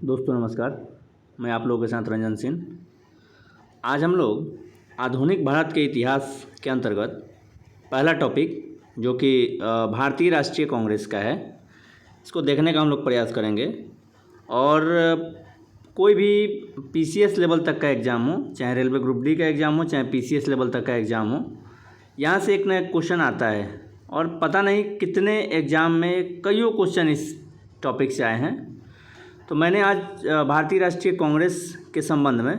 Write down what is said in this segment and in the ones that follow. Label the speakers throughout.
Speaker 1: दोस्तों नमस्कार, मैं आप लोगों के साथ रंजन सिंह। आज हम लोग आधुनिक भारत के इतिहास के अंतर्गत पहला टॉपिक जो कि भारतीय राष्ट्रीय कांग्रेस का है, इसको देखने का हम लोग प्रयास करेंगे। और कोई भी पीसीएस लेवल तक का एग्ज़ाम हो, चाहे रेलवे ग्रुप डी का एग्ज़ाम हो, चाहे पीसीएस लेवल तक का एग्ज़ाम हो, यहाँ से एक ना एक क्वेश्चन आता है। और पता नहीं कितने एग्ज़ाम में कईयों क्वेश्चन इस टॉपिक से आए हैं। तो मैंने आज भारतीय राष्ट्रीय कांग्रेस के संबंध में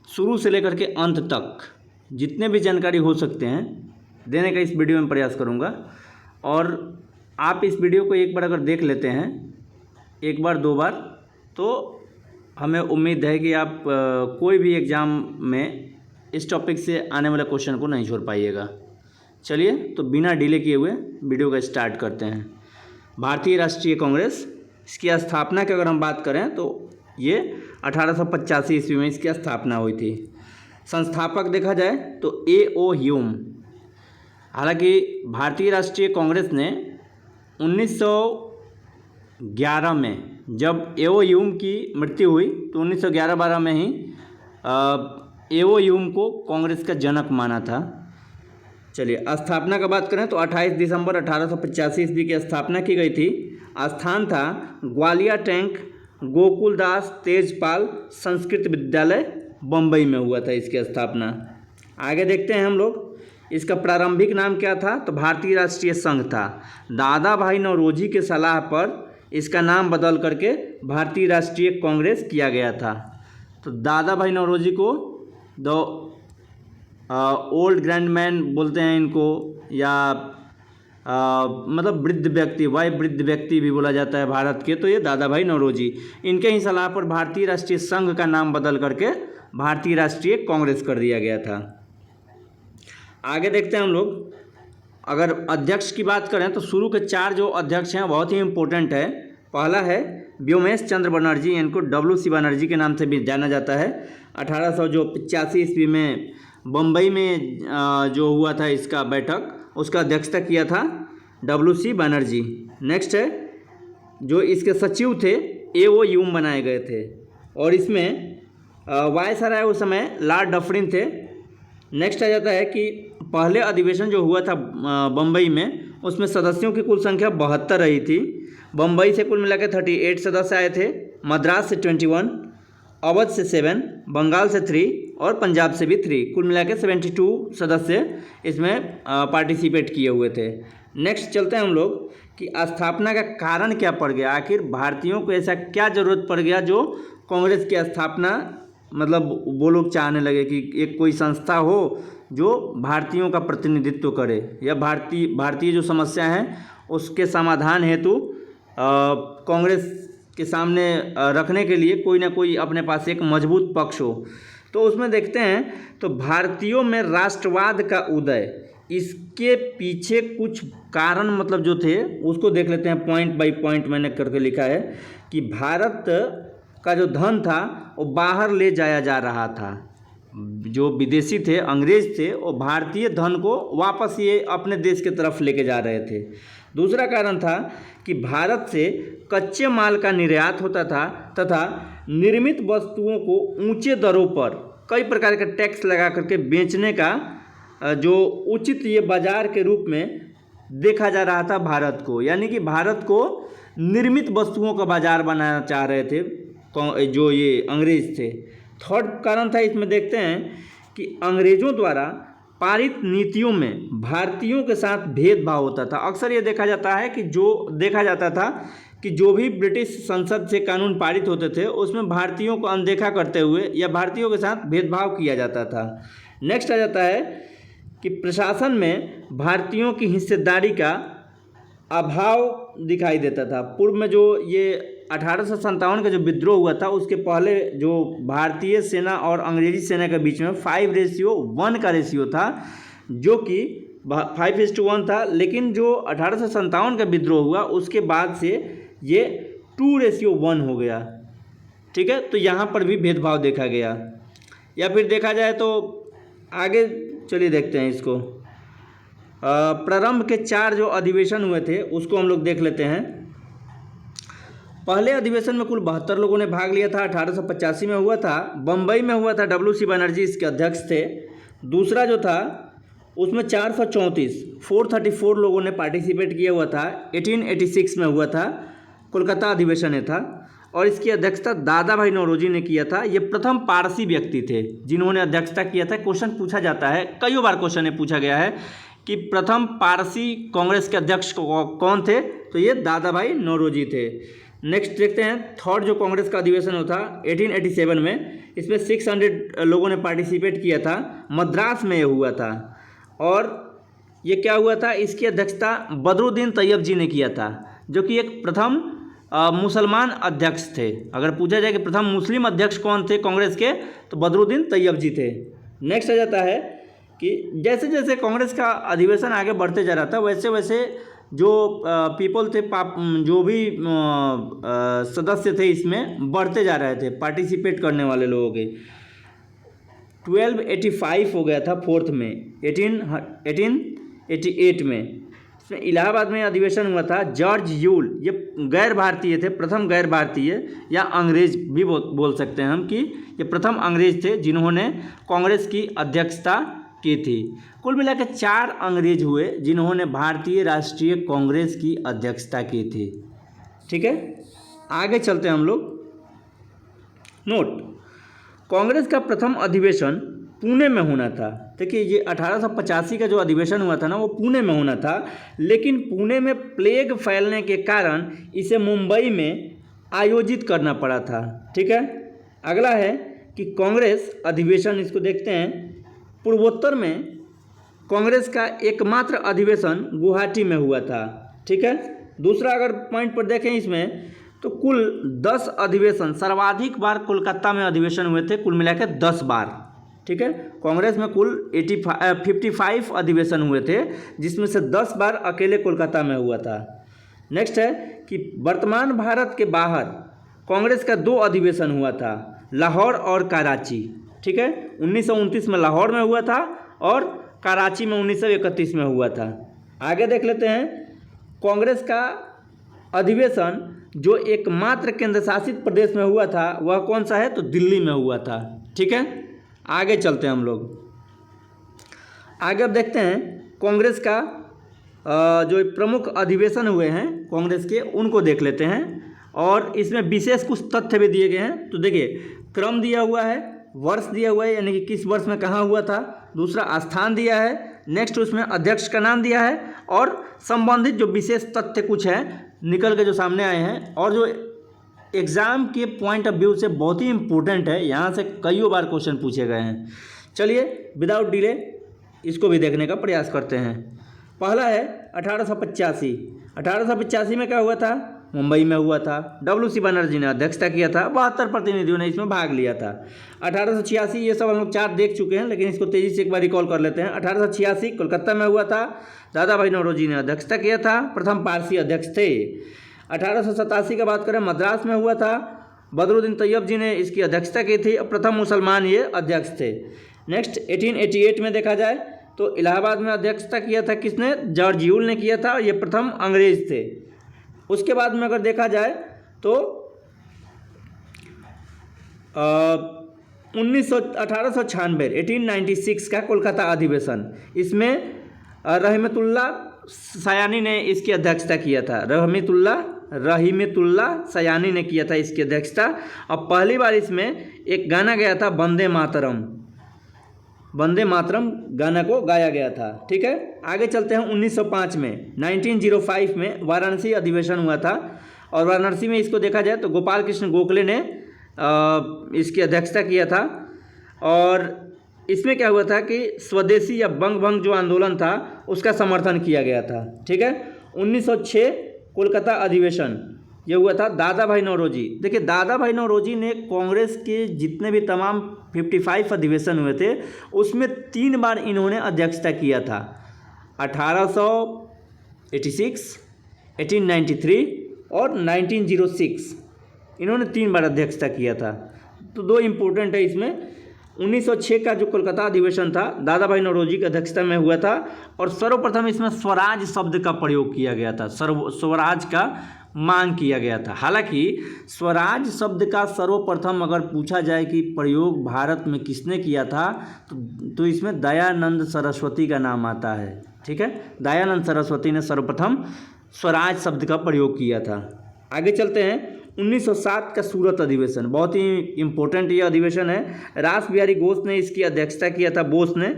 Speaker 1: शुरू से लेकर के अंत तक जितने भी जानकारी हो सकते हैं देने का इस वीडियो में प्रयास करूंगा। और आप इस वीडियो को एक बार अगर देख लेते हैं, एक बार दो बार, तो हमें उम्मीद है कि आप कोई भी एग्ज़ाम में इस टॉपिक से आने वाले क्वेश्चन को नहीं छोड़ पाइएगा। चलिए, तो बिना डिले किए हुए वीडियो का स्टार्ट करते हैं। भारतीय राष्ट्रीय कांग्रेस, इसकी स्थापना की अगर हम बात करें तो ये 1885 ईस्वी में इसकी स्थापना हुई थी। संस्थापक देखा जाए तो A.O. ह्यूम। हालांकि भारतीय राष्ट्रीय कांग्रेस ने 1911 में जब A.O. ह्यूम की मृत्यु हुई तो 1911-12 में ही A.O. ह्यूम को कांग्रेस का जनक माना था। चलिए, स्थापना का बात करें तो 28 दिसंबर 1885 ईस्वी की स्थापना की गई थी। स्थान था ग्वालियर टैंक गोकुलदास तेजपाल संस्कृत विद्यालय, बम्बई में हुआ था इसकी स्थापना। आगे देखते हैं हम लोग, इसका प्रारंभिक नाम क्या था तो भारतीय राष्ट्रीय संघ था। दादा भाई नौरोजी के सलाह पर इसका नाम बदल करके भारतीय राष्ट्रीय कांग्रेस किया गया था। तो दादा भाई नौरोजी को द ओल्ड ग्रैंड मैन बोलते हैं इनको, या मतलब वृद्ध व्यक्ति, वय वृद्ध व्यक्ति भी बोला जाता है भारत के। तो ये दादा भाई नौरोजी, इनके ही सलाह पर भारतीय राष्ट्रीय संघ का नाम बदल करके भारतीय राष्ट्रीय कांग्रेस कर दिया गया था। आगे देखते हैं हम लोग, अगर अध्यक्ष की बात करें तो शुरू के 4 जो अध्यक्ष हैं बहुत ही इम्पोर्टेंट है। पहला है व्योमेश चंद्र बनर्जी, इनको W.C. बनर्जी के नाम से भी जाना जाता है। 1885 ईस्वी में बम्बई में जो हुआ था इसका बैठक, उसका अध्यक्षता किया था W.C. बनर्जी। नेक्स्ट है जो इसके सचिव थे A.O. ह्यूम बनाए गए थे, और इसमें वायसराय उस समय लॉर्ड डफरिन थे। नेक्स्ट आ जाता है कि पहले अधिवेशन जो हुआ था बम्बई में, उसमें सदस्यों की कुल संख्या 72 रही थी। बम्बई से कुल मिलाकर 38 सदस्य आए थे, मद्रास से 21, अवध से 7, बंगाल से 3 और पंजाब से भी 3, कुल मिलाकर 72 सदस्य इसमें पार्टिसिपेट किए हुए थे। नेक्स्ट चलते हैं हम लोग कि स्थापना का कारण क्या पड़ गया, आखिर भारतीयों को ऐसा क्या ज़रूरत पड़ गया जो कांग्रेस की स्थापना, मतलब वो लोग चाहने लगे कि एक कोई संस्था हो जो भारतीयों का प्रतिनिधित्व करे, या भारतीय जो समस्या हैं उसके समाधान हेतु कांग्रेस के सामने रखने के लिए कोई ना कोई अपने पास एक मजबूत पक्ष हो। तो उसमें देखते हैं तो भारतीयों में राष्ट्रवाद का उदय, इसके पीछे कुछ कारण मतलब जो थे उसको देख लेते हैं। पॉइंट बाय पॉइंट मैंने करके लिखा है कि भारत का जो धन था वो बाहर ले जाया जा रहा था। जो विदेशी थे, अंग्रेज थे, वो भारतीय धन को वापस ये अपने देश की तरफ लेके जा रहे थे। दूसरा कारण था कि भारत से कच्चे माल का निर्यात होता था तथा निर्मित वस्तुओं को ऊंचे दरों पर कई प्रकार के टैक्स लगा करके बेचने का जो उचित ये बाजार के रूप में देखा जा रहा था भारत को, यानी कि भारत को निर्मित वस्तुओं का बाजार बनाना चाह रहे थे जो ये अंग्रेज थे। थर्ड कारण था इसमें देखते हैं कि अंग्रेज़ों द्वारा पारित नीतियों में भारतीयों के साथ भेदभाव होता था। अक्सर ये देखा जाता है कि जो भी ब्रिटिश संसद से कानून पारित होते थे उसमें भारतीयों को अनदेखा करते हुए या भारतीयों के साथ भेदभाव किया जाता था। नेक्स्ट आ जाता है कि प्रशासन में भारतीयों की हिस्सेदारी का अभाव दिखाई देता था। पूर्व में जो ये 1857 का जो विद्रोह हुआ था उसके पहले जो भारतीय सेना और अंग्रेजी सेना के बीच में 5:1 का रेशियो था, जो कि 5:1 था। लेकिन जो 1857 का विद्रोह हुआ उसके बाद से ये 2:1 हो गया। ठीक है, तो यहाँ पर भी भेदभाव देखा गया। या फिर देखा जाए तो आगे चलिए देखते हैं इसको। प्रारंभ के 4 जो अधिवेशन हुए थे उसको हम लोग देख लेते हैं। पहले अधिवेशन में कुल 72 लोगों ने भाग लिया था, 1885 में हुआ था। बम्बई में हुआ था, WC बनर्जी इसके अध्यक्ष थे। दूसरा जो था उसमें 434 लोगों ने पार्टिसिपेट किया हुआ था। 1886 में हुआ था, कोलकाता अधिवेशन में था और इसकी अध्यक्षता दादा भाई नौरोजी ने किया था। ये प्रथम पारसी व्यक्ति थे जिन्होंने अध्यक्षता किया था। क्वेश्चन पूछा जाता है, कई बार क्वेश्चन ये पूछा गया है कि प्रथम पारसी कांग्रेस के अध्यक्ष कौन थे, तो ये दादा भाई नौरोजी थे। नेक्स्ट देखते हैं, थर्ड जो कांग्रेस का अधिवेशन हुआ था 1887 में, इसमें 600 लोगों ने पार्टिसिपेट किया था। मद्रास में ये हुआ था और ये क्या हुआ था, इसकी अध्यक्षता बदरुद्दीन तैयब जी ने किया था, जो कि एक प्रथम मुसलमान अध्यक्ष थे। अगर पूछा जाए कि प्रथम मुस्लिम अध्यक्ष कौन थे कांग्रेस के, तो बदरुद्दीन तैयब जी थे। नेक्स्ट आ जाता है कि जैसे जैसे कांग्रेस का अधिवेशन आगे बढ़ते जा रहा था, वैसे वैसे जो पीपल थे, जो भी सदस्य थे इसमें बढ़ते जा रहे थे, पार्टिसिपेट करने वाले लोगों के। 1285 हो गया था फोर्थ में, 1888 में। इसमें इलाहाबाद में अधिवेशन हुआ था। जॉर्ज यूल, ये गैर भारतीय थे, प्रथम गैर भारतीय या अंग्रेज भी बोल सकते हैं हम कि ये प्रथम अंग्रेज थे जिन्होंने कांग्रेस की अध्यक्षता की थी। कुल मिलाकर 4 अंग्रेज हुए जिन्होंने भारतीय राष्ट्रीय कांग्रेस की अध्यक्षता की थी। ठीक है, आगे चलते हैं हम लोग। नोट, कांग्रेस का प्रथम अधिवेशन पुणे में होना था। देखिए, ये 1885 का जो अधिवेशन हुआ था ना, वो पुणे में होना था, लेकिन पुणे में प्लेग फैलने के कारण इसे मुंबई में आयोजित करना पड़ा था। ठीक है, अगला है कि कांग्रेस अधिवेशन, इसको देखते हैं। पूर्वोत्तर में कांग्रेस का एकमात्र अधिवेशन गुवाहाटी में हुआ था। ठीक है, दूसरा अगर पॉइंट पर देखें इसमें, तो कुल 10 अधिवेशन, सर्वाधिक बार कोलकाता में अधिवेशन हुए थे, कुल मिलाकर 10 बार। ठीक है, कांग्रेस में कुल 55 अधिवेशन हुए थे, जिसमें से 10 बार अकेले कोलकाता में हुआ था। नेक्स्ट है कि वर्तमान भारत के बाहर कांग्रेस का 2 अधिवेशन हुआ था, लाहौर और कराची। ठीक है, 1929 में लाहौर में हुआ था और कराची में 1931 में हुआ था। आगे देख लेते हैं, कांग्रेस का अधिवेशन जो एकमात्र केंद्र शासित प्रदेश में हुआ था वह कौन सा है, तो दिल्ली में हुआ था। ठीक है, आगे चलते हैं हम लोग। आगे अब देखते हैं कांग्रेस का जो प्रमुख अधिवेशन हुए हैं कांग्रेस के, उनको देख लेते हैं और इसमें विशेष कुछ तथ्य भी दिए गए हैं। तो देखिए, क्रम दिया हुआ है, वर्ष दिया हुआ है, यानी कि किस वर्ष में कहाँ हुआ था। दूसरा स्थान दिया है। नेक्स्ट उसमें अध्यक्ष का नाम दिया है और संबंधित जो विशेष तथ्य कुछ हैं निकल के जो सामने आए हैं और जो एग्ज़ाम के पॉइंट ऑफ व्यू से बहुत ही इम्पोर्टेंट है, यहाँ से कई बार क्वेश्चन पूछे गए हैं। चलिए विदाउट डिले इसको भी देखने का प्रयास करते हैं। पहला है 1885। 1885 में क्या हुआ था, मुंबई में हुआ था। WC बनर्जी ने अध्यक्षता किया था, 72 प्रतिनिधियों ने इसमें भाग लिया था। 1886, ये सब हम लोग 4 देख चुके हैं, लेकिन इसको तेज़ी से एक बार रिकॉल कर लेते हैं। 1886 कोलकाता में हुआ था, दादा भाई नौरोजी ने अध्यक्षता किया था, प्रथम पारसी अध्यक्ष थे। 1887 की बात करें, मद्रास में हुआ था, बदरुद्दीन तैयब जी ने इसकी अध्यक्षता की थी और प्रथम मुसलमान ये अध्यक्ष थे। नेक्स्ट 1888 में देखा जाए तो इलाहाबाद में अध्यक्षता किया था किसने, जॉर्ज यूल ने किया था, ये प्रथम अंग्रेज थे। उसके बाद में अगर देखा जाए तो 1896 का कोलकाता अधिवेशन, इसमें रहमतुल्लाह सयानी ने इसकी अध्यक्षता किया था। रहीमतुल्लाह सयानी ने किया था इसकी अध्यक्षता और पहली बार इसमें एक गाना गया था, वंदे मातरम गाना को गाया गया था। ठीक है, आगे चलते हैं। 1905 में 1905 में वाराणसी अधिवेशन हुआ था और वाराणसी में इसको देखा जाए तो गोपाल कृष्ण गोखले ने इसकी अध्यक्षता किया था और इसमें क्या हुआ था कि स्वदेशी या बंग भंग जो आंदोलन था उसका समर्थन किया गया था। ठीक है, 1906 कोलकाता अधिवेशन ये हुआ था, दादा भाई नौरोजी। देखिए, दादा भाई नौरोजी ने कांग्रेस के जितने भी तमाम 55 अधिवेशन हुए थे उसमें 3 बार इन्होंने अध्यक्षता किया था। 1886, 1893 और 1906 इन्होंने 3 बार अध्यक्षता किया था। तो 2 इम्पोर्टेंट है इसमें। 1906 का जो कोलकाता अधिवेशन था दादा भाई नौरोजी की अध्यक्षता में हुआ था और सर्वप्रथम इसमें स्वराज शब्द का प्रयोग किया गया था। स्वराज का मांग किया गया था। हालांकि स्वराज शब्द का सर्वप्रथम अगर पूछा जाए कि प्रयोग भारत में किसने किया था तो इसमें दयानंद सरस्वती का नाम आता है। ठीक है, दयानंद सरस्वती ने सर्वप्रथम स्वराज शब्द का प्रयोग किया था। आगे चलते हैं। 1907 का सूरत अधिवेशन बहुत ही इम्पोर्टेंट ये अधिवेशन है। रास बिहारी घोष ने इसकी अध्यक्षता किया था, बोस ने,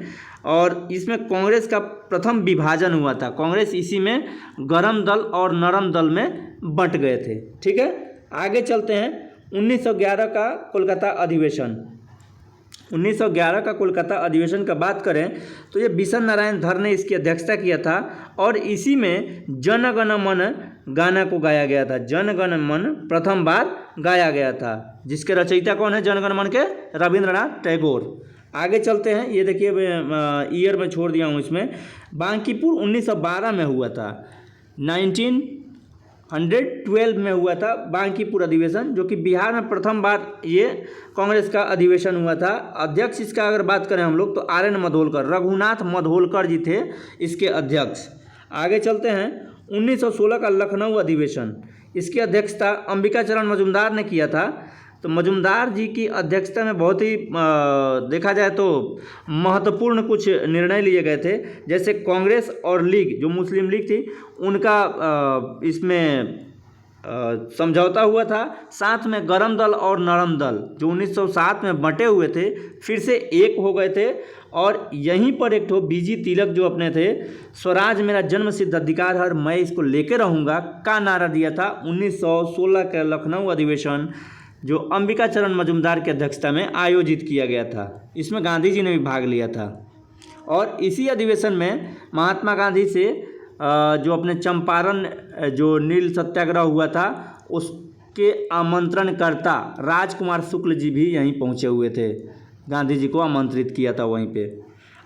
Speaker 1: और इसमें कांग्रेस का प्रथम विभाजन हुआ था। कांग्रेस इसी में गरम दल और नरम दल में बंट गए थे। ठीक है, आगे चलते हैं। 1911 का कोलकाता अधिवेशन। 1911 का कोलकाता अधिवेशन का बात करें तो ये बिशन नारायण धर ने इसकी अध्यक्षता किया था और इसी में जन गण मन गाना को गाया गया था। जन गण मन प्रथम बार गाया गया था, जिसके रचयिता कौन है जन गण मन के? रविंद्रनाथ टैगोर। आगे चलते हैं। ये देखिए ईयर में छोड़ दिया हूँ इसमें। बांकीपुर 1912 में हुआ था। 1912 में हुआ था बांकीपुर अधिवेशन, जो कि बिहार में प्रथम बार ये कांग्रेस का अधिवेशन हुआ था। अध्यक्ष इसका अगर बात करें हम लोग तो आर.एन. मधोलकर, रघुनाथ मधोलकर जी थे इसके अध्यक्ष। आगे चलते हैं। 1916 का लखनऊ अधिवेशन, इसकी अध्यक्षता अंबिका चरण मजुमदार ने किया था। तो मजुमदार जी की अध्यक्षता में बहुत ही देखा जाए तो महत्वपूर्ण कुछ निर्णय लिए गए थे, जैसे कांग्रेस और लीग, जो मुस्लिम लीग थी, उनका इसमें समझौता हुआ था। साथ में गरम दल और नरम दल जो 1907 में बंटे हुए थे फिर से एक हो गए थे। और यहीं पर एक ठो बीजी तिलक जो अपने थे, स्वराज मेरा जन्म सिद्ध अधिकार है, मैं इसको लेके रहूँगा का नारा दिया था। 1916 का लखनऊ अधिवेशन जो अंबिका चरण मजुमदार की अध्यक्षता में आयोजित किया गया था, इसमें गांधी जी ने भी भाग लिया था। और इसी अधिवेशन में महात्मा गांधी से जो अपने चंपारण जो नील सत्याग्रह हुआ था उसके आमंत्रणकर्ता राजकुमार शुक्ल जी भी यहीं पहुंचे हुए थे, गांधी जी को आमंत्रित किया था वहीं पे।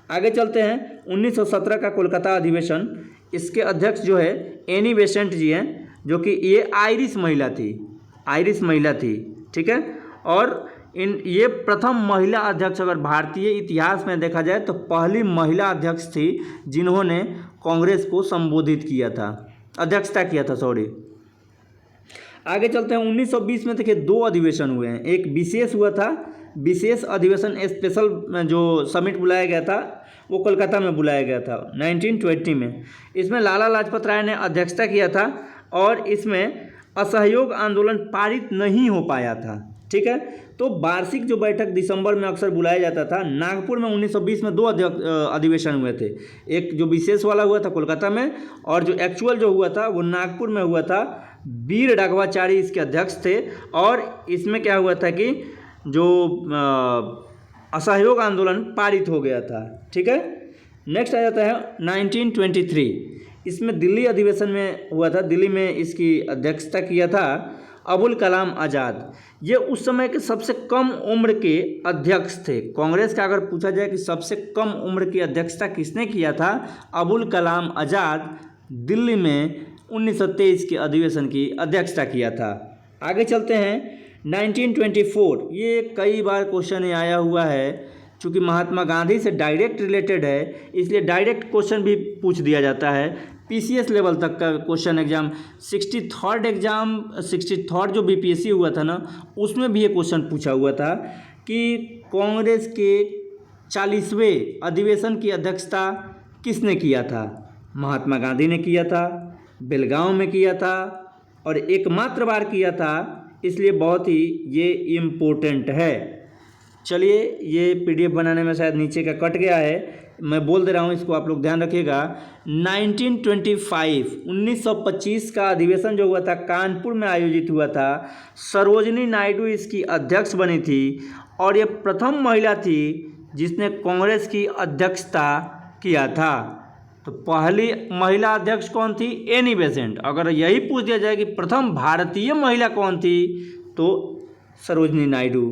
Speaker 1: आगे चलते हैं। 1917 का कोलकाता अधिवेशन, इसके अध्यक्ष जो है एनी बेसेंट जी हैं, जो कि ये आयरिश महिला थी। ठीक है, और ये प्रथम महिला अध्यक्ष, अगर भारतीय इतिहास में देखा जाए तो पहली महिला अध्यक्ष थी जिन्होंने कांग्रेस को संबोधित किया था, अध्यक्षता किया था, सॉरी। आगे चलते हैं। 1920 में देखिए 2 अधिवेशन हुए हैं। एक विशेष हुआ था, विशेष अधिवेशन स्पेशल जो समिट बुलाया गया था वो कोलकाता में बुलाया गया था 1920 में। इसमें लाला लाजपत राय ने अध्यक्षता किया था और इसमें असहयोग आंदोलन पारित नहीं हो पाया था। ठीक है, तो वार्षिक जो बैठक दिसंबर में अक्सर बुलाया जाता था, नागपुर में 1920 में 2 अधिवेशन हुए थे। एक जो विशेष वाला हुआ था कोलकाता में, और जो एक्चुअल जो हुआ था वो नागपुर में हुआ था। वीर राघवाचारी इसके अध्यक्ष थे। और इसमें क्या हुआ था कि जो असहयोग आंदोलन पारित हो गया था। ठीक है, नेक्स्ट आ जाता है 1923। इसमें दिल्ली अधिवेशन में हुआ था, दिल्ली में इसकी अध्यक्षता किया था अबुल कलाम आज़ाद। ये उस समय के सबसे कम उम्र के अध्यक्ष थे। कांग्रेस का अगर पूछा जाए कि सबसे कम उम्र की अध्यक्षता किसने किया था, अबुल कलाम आज़ाद दिल्ली में 1923 के अधिवेशन की अध्यक्षता किया था। आगे चलते हैं। 1924, ये कई बार क्वेश्चन आया हुआ है, चूँकि महात्मा गांधी से डायरेक्ट रिलेटेड है इसलिए डायरेक्ट क्वेश्चन भी पूछ दिया जाता है। पीसीएस लेवल तक का क्वेश्चन एग्जाम 63rd जो बीपीएससी हुआ था ना, उसमें भी ये क्वेश्चन पूछा हुआ था कि कांग्रेस के 40वें अधिवेशन की अध्यक्षता किसने किया था। महात्मा गांधी ने किया था, बेलगांव में किया था और एकमात्र बार किया था, इसलिए बहुत ही ये इम्पोर्टेंट है। चलिए, ये पीडीएफ बनाने में शायद नीचे का कट गया है, मैं बोल दे रहा हूँ, इसको आप लोग ध्यान रखिएगा। 1925 का अधिवेशन जो हुआ था कानपुर में आयोजित हुआ था। सरोजिनी नायडू इसकी अध्यक्ष बनी थी और ये प्रथम महिला थी जिसने कांग्रेस की अध्यक्षता किया था। तो पहली महिला अध्यक्ष कौन थी? Annie Besant. अगर यही पूछ दिया जाए कि प्रथम भारतीय महिला कौन थी तो सरोजिनी नायडू।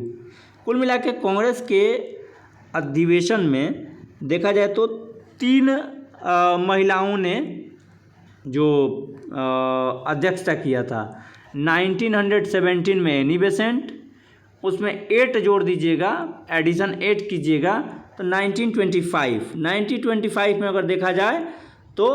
Speaker 1: कुल मिला के कांग्रेस के अधिवेशन में देखा जाए तो 3 महिलाओं ने जो अध्यक्षता किया था। 1917 में एनी बेसेंट, उसमें 8 जोड़ दीजिएगा, एडिशन 8 कीजिएगा तो 1925 में अगर देखा जाए तो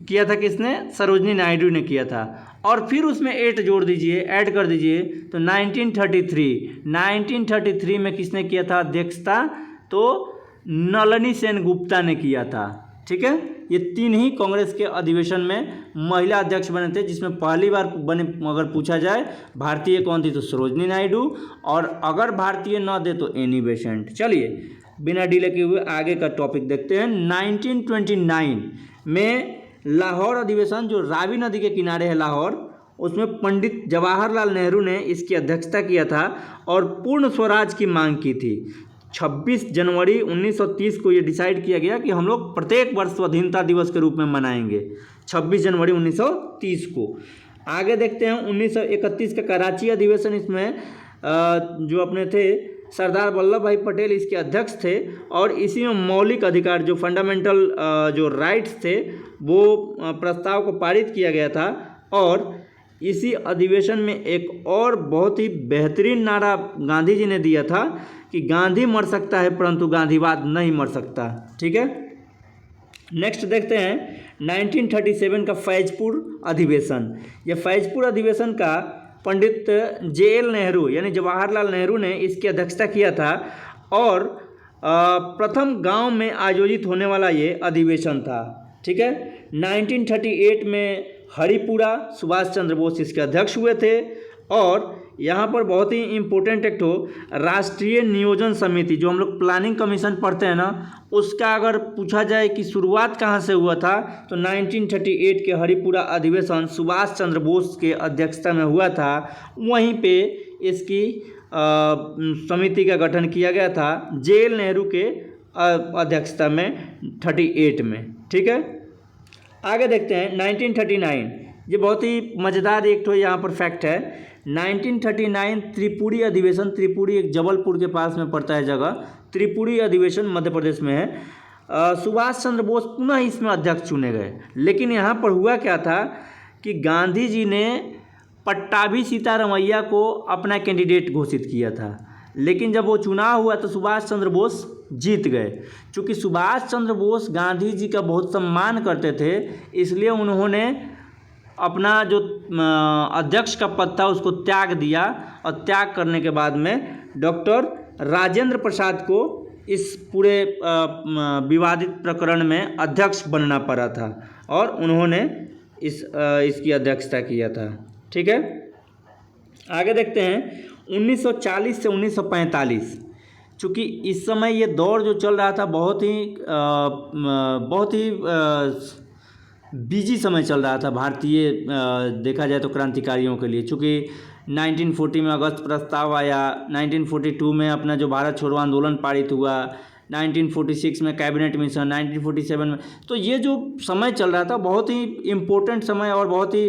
Speaker 1: किया था किसने? सरोजनी नायडू ने किया था। और फिर उसमें 8 जोड़ दीजिए, ऐड कर दीजिए, तो 1933 में किसने किया था अध्यक्षता? तो नलिनी सेनगुप्ता ने किया था। ठीक है, ये 3 ही कांग्रेस के अधिवेशन में महिला अध्यक्ष बने थे, जिसमें पहली बार बने अगर पूछा जाए भारतीय कौन थी तो सरोजनी नायडू, और अगर भारतीय न दे तो एनी बेसेंट। चलिए बिना डिले किए हुए आगे का टॉपिक देखते हैं। 1929 में लाहौर अधिवेशन, जो रावी नदी के किनारे है लाहौर, उसमें पंडित जवाहरलाल नेहरू ने इसकी अध्यक्षता किया था और पूर्ण स्वराज की मांग की थी। 26 जनवरी 1930 को ये डिसाइड किया गया कि हम लोग प्रत्येक वर्ष स्वाधीनता दिवस के रूप में मनाएंगे, 26 जनवरी 1930 को। आगे देखते हैं 1931 का कराची अधिवेशन, इसमें जो अपने थे सरदार वल्लभ भाई पटेल इसके अध्यक्ष थे, और इसी में मौलिक अधिकार जो फंडामेंटल जो राइट्स थे वो प्रस्ताव को पारित किया गया था। और इसी अधिवेशन में एक और बहुत ही बेहतरीन नारा गांधी जी ने दिया था कि गांधी मर सकता है परंतु गांधीवाद नहीं मर सकता। ठीक है, नेक्स्ट देखते हैं 1937 का फैजपुर अधिवेशन। यह फैजपुर अधिवेशन का पंडित JL नेहरू यानी जवाहरलाल नेहरू ने इसकी अध्यक्षता किया था, और प्रथम गांव में आयोजित होने वाला ये अधिवेशन था। ठीक है, 1938 में हरिपुरा सुभाष चंद्र बोस इसके अध्यक्ष हुए थे, और यहाँ पर बहुत ही इम्पोर्टेंट एक तो राष्ट्रीय नियोजन समिति, जो हम लोग प्लानिंग कमीशन पढ़ते हैं ना, उसका अगर पूछा जाए कि शुरुआत कहाँ से हुआ था तो 1938 के हरिपुरा अधिवेशन सुभाष चंद्र बोस के अध्यक्षता में हुआ था। वहीं पे इसकी समिति का गठन किया गया था JL नेहरू के अध्यक्षता में 38 में। ठीक है, आगे देखते हैं 1939। ये बहुत ही मज़ेदार एक तो यहाँ पर फैक्ट है। 1939 त्रिपुरी अधिवेशन, त्रिपुरी एक जबलपुर के पास में पड़ता है जगह, त्रिपुरी अधिवेशन मध्य प्रदेश में है। सुभाष चंद्र बोस पुनः इसमें अध्यक्ष चुने गए, लेकिन यहाँ पर हुआ क्या था कि गांधी जी ने पट्टाभी सीतारमैया को अपना कैंडिडेट घोषित किया था, लेकिन जब वो चुनाव हुआ तो सुभाष चंद्र बोस जीत गए। चूँकि सुभाष चंद्र बोस गांधी जी का बहुत सम्मान करते थे, इसलिए उन्होंने अपना जो अध्यक्ष का पद था उसको त्याग दिया, और त्याग करने के बाद में डॉक्टर राजेंद्र प्रसाद को इस पूरे विवादित प्रकरण में अध्यक्ष बनना पड़ा था, और उन्होंने इसकी अध्यक्षता किया था। ठीक है, आगे देखते हैं 1940 से 1945। चूँकि इस समय ये दौर जो चल रहा था बहुत ही बिजी समय चल रहा था भारतीय देखा जाए तो क्रांतिकारियों के लिए। चूँकि 1940 में अगस्त प्रस्ताव आया, 1942 में अपना जो भारत छोड़ो आंदोलन पारित हुआ, 1946 में कैबिनेट मिशन, 1947 में, तो ये जो समय चल रहा था बहुत ही इम्पोर्टेंट समय और बहुत ही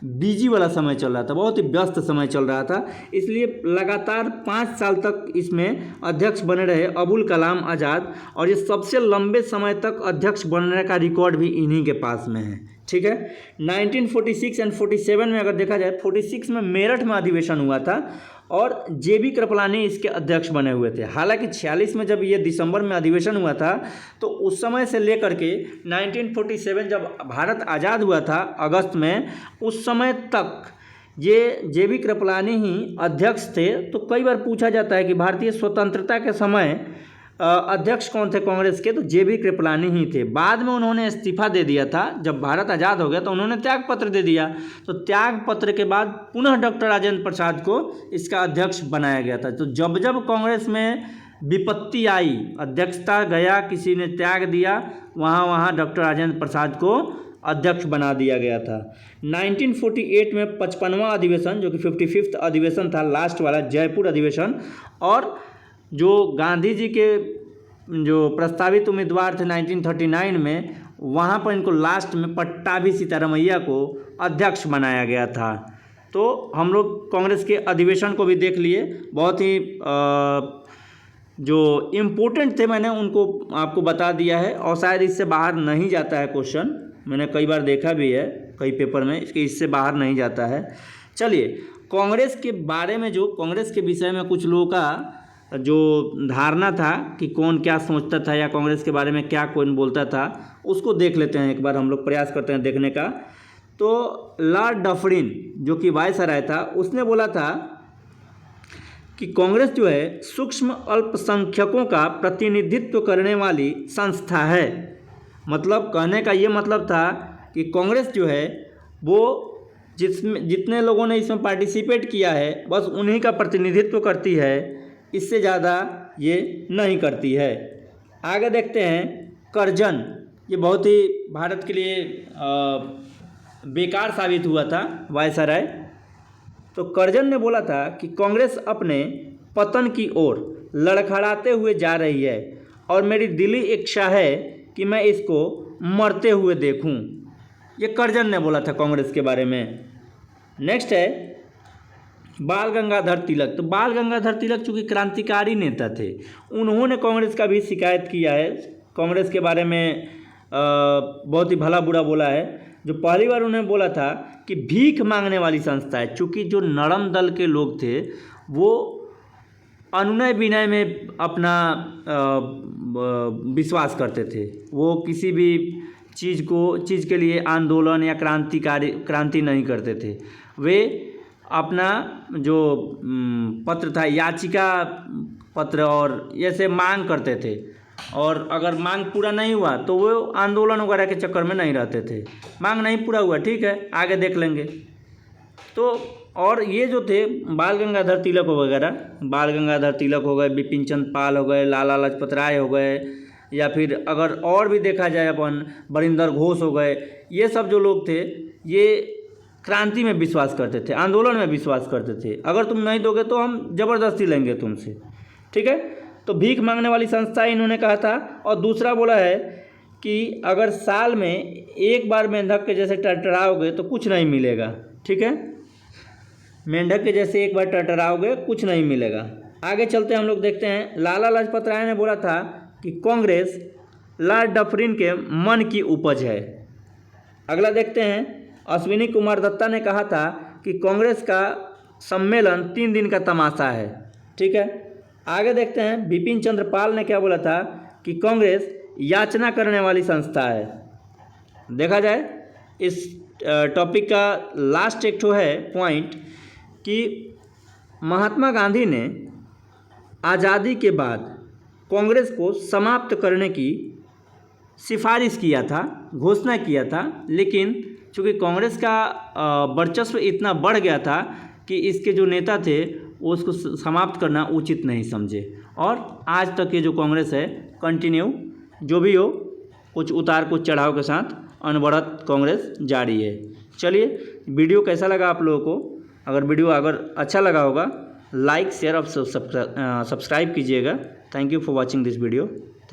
Speaker 1: बिजी वाला समय चल रहा था, बहुत ही व्यस्त समय चल रहा था। इसलिए लगातार 5 साल तक इसमें अध्यक्ष बने रहे अबुल कलाम आज़ाद, और ये सबसे लंबे समय तक अध्यक्ष बनने का रिकॉर्ड भी इन्हीं के पास में है। ठीक है, 1946 एंड 47 में अगर देखा जाए, 46 में मेरठ में अधिवेशन हुआ था और JB कृपलानी इसके अध्यक्ष बने हुए थे। हालांकि 46 में जब ये दिसंबर में अधिवेशन हुआ था तो उस समय से लेकर के 1947 जब भारत आज़ाद हुआ था अगस्त में, उस समय तक ये JB कृपलानी ही अध्यक्ष थे। तो कई बार पूछा जाता है कि भारतीय स्वतंत्रता के समय अध्यक्ष कौन थे कांग्रेस के, तो JB कृपलानी ही थे। बाद में उन्होंने इस्तीफा दे दिया था, जब भारत आज़ाद हो गया तो उन्होंने त्याग पत्र दे दिया। तो त्याग पत्र के बाद पुनः डॉक्टर राजेंद्र प्रसाद को इसका अध्यक्ष बनाया गया था। तो जब जब कांग्रेस में विपत्ति आई, अध्यक्षता गया, किसी ने त्याग दिया, वहाँ डॉक्टर राजेंद्र प्रसाद को अध्यक्ष बना दिया गया था। 1948 में 55वां अधिवेशन, जो कि 55th अधिवेशन था, लास्ट वाला जयपुर अधिवेशन, और जो गांधी जी के जो प्रस्तावित उम्मीदवार थे 1939 में, वहाँ पर इनको लास्ट में पट्टाभी सीतारमैया को अध्यक्ष बनाया गया था। तो हम लोग कांग्रेस के अधिवेशन को भी देख लिए, बहुत ही जो इम्पोर्टेंट थे मैंने उनको आपको बता दिया है, और शायद इससे बाहर नहीं जाता है क्वेश्चन, मैंने कई बार देखा भी है कई पेपर में, इससे बाहर नहीं जाता है। चलिए कांग्रेस के बारे में, जो कांग्रेस के विषय में कुछ लोगों का जो धारणा था कि कौन क्या सोचता था या कांग्रेस के बारे में क्या कौन बोलता था, उसको देख लेते हैं एक बार, हम लोग प्रयास करते हैं देखने का। तो लॉर्ड डफरिन जो कि वायसराय था, उसने बोला था कि कांग्रेस जो है सूक्ष्म अल्पसंख्यकों का प्रतिनिधित्व करने वाली संस्था है। मतलब कहने का ये मतलब था कि कांग्रेस जो है वो जितने लोगों ने इसमें पार्टिसिपेट किया है बस उन्हीं का प्रतिनिधित्व करती है, इससे ज़्यादा ये नहीं करती है। आगे देखते हैं कर्जन, ये बहुत ही भारत के लिए बेकार साबित हुआ था वायसराय। तो कर्जन ने बोला था कि कांग्रेस अपने पतन की ओर लड़खड़ाते हुए जा रही है और मेरी दिली इच्छा है कि मैं इसको मरते हुए देखूं। ये कर्जन ने बोला था कांग्रेस के बारे में। नेक्स्ट है बाल गंगाधर तिलक। तो बाल गंगाधर तिलक चूँकि क्रांतिकारी नेता थे, उन्होंने कांग्रेस का भी शिकायत किया है, कांग्रेस के बारे में बहुत ही भला बुरा बोला है। जो पहली बार उन्होंने बोला था कि भीख मांगने वाली संस्था है, चूँकि जो नरम दल के लोग थे वो अनुनय विनय में अपना विश्वास करते थे, वो किसी भी चीज़ के लिए आंदोलन या क्रांति नहीं करते थे। वे अपना जो पत्र था, याचिका पत्र और ऐसे मांग करते थे, और अगर मांग पूरा नहीं हुआ तो वो आंदोलन वगैरह के चक्कर में नहीं रहते थे। मांग नहीं पूरा हुआ, ठीक है आगे देख लेंगे। तो और ये जो थे बाल गंगाधर तिलक वगैरह, बाल गंगाधर तिलक हो गए, बिपिन चंद्र पाल हो गए, लाला लाजपत राय हो गए, या फिर अगर और भी देखा जाए अपन बरिंदर घोष हो गए, ये सब जो लोग थे ये क्रांति में विश्वास करते थे, आंदोलन में विश्वास करते थे। अगर तुम नहीं दोगे तो हम ज़बरदस्ती लेंगे तुमसे, ठीक है। तो भीख मांगने वाली संस्था इन्होंने कहा था। और दूसरा बोला है कि अगर साल में एक बार मेंढक के जैसे टरटराओगे तो कुछ नहीं मिलेगा, ठीक है। मेंढक के जैसे एक बार टरटराओगे कुछ नहीं मिलेगा। आगे चलते हम लोग देखते हैं। लाला लाजपत राय ने बोला था कि कांग्रेस लॉर्ड डफरिन के मन की उपज है। अगला देखते हैं। अश्विनी कुमार दत्ता ने कहा था कि कांग्रेस का सम्मेलन 3 दिन का तमाशा है, ठीक है। आगे देखते हैं। बिपिन चंद्र पाल ने क्या बोला था कि कांग्रेस याचना करने वाली संस्था है। देखा जाए इस टॉपिक का लास्ट एक ठो है पॉइंट कि महात्मा गांधी ने आज़ादी के बाद कांग्रेस को समाप्त करने की सिफारिश किया था, घोषणा किया था, लेकिन चूँकि कांग्रेस का वर्चस्व इतना बढ़ गया था कि इसके जो नेता थे वो उसको समाप्त करना उचित नहीं समझे, और आज तक ये जो कांग्रेस है कंटिन्यू जो भी हो, कुछ उतार कुछ चढ़ाव के साथ अनवरत कांग्रेस जारी है। चलिए, वीडियो कैसा लगा आप लोगों को? अगर वीडियो अच्छा लगा होगा लाइक शेयर और सब्सक्राइब कीजिएगा। Thank you for watching this video.